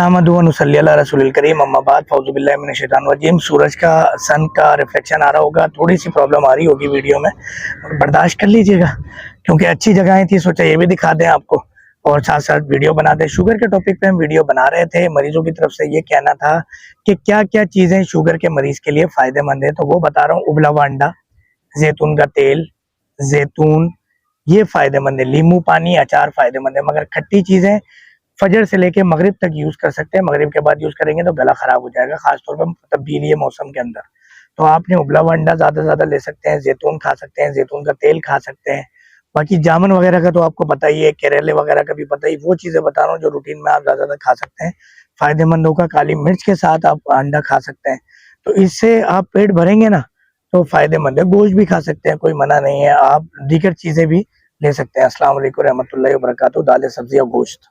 नहमदुहुन्नसल्ली अला रसूलिल करीम अम्मा बाद फ़ौज़ु बिल्लाहि मिनश शैतानिर रजीम। सूरज का सन का रिफ्लेक्शन आ रहा होगा, थोड़ी सी प्रॉब्लम आ रही होगी वीडियो में, बर्दाश्त कर लीजिएगा क्योंकि अच्छी जगहें थी, सोचा ये भी दिखा दें आपको और साथ साथ वीडियो बना दें। शुगर के टॉपिक पे हम वीडियो बना रहे थे। मरीजों की तरफ से ये कहना था कि क्या क्या चीज़ें शुगर के मरीज़ के लिए फ़ायदेमंद है, तो वो बता रहा हूँ। उबला हुआ अंडा, जैतून का तेल, जैतून ये फ़ायदेमंद है। नींबू पानी, अचार फ़ायदेमंद है, मगर खट्टी चीज़ें फजर से लेके मगरिब तक यूज़ कर सकते हैं। मगरिब के बाद यूज़ करेंगे तो गला ख़राब हो जाएगा, ख़ासतौर पर तब्दीली मौसम के अंदर। तो आपने उबला हुआ अंडा ज़्यादा से ज़्यादा ले सकते हैं, जैतून खा सकते हैं, जैतून का तेल खा सकते हैं। बाकी जामुन वगैरह का तो आपको पता ही है, करेले वगैरह का भी पता ही। वो चीज़ें बता रहा हूँ जो रूटीन में आप ज़्यादा ज़्यादा खा सकते हैं। फ़ायदेमंद होगा। काली मिर्च के साथ आप अंडा खा सकते हैं, तो इससे आप पेट भरेंगे ना, तो फ़ायदेमंद है। गोश्त भी खा सकते हैं, कोई मना नहीं है। आप दीगर चीज़ें भी ले सकते हैं। अस्सलाम वालेकुम रहमतुल्लाहि व बरकातहू। दालें, सब्ज़ी और गोश्त।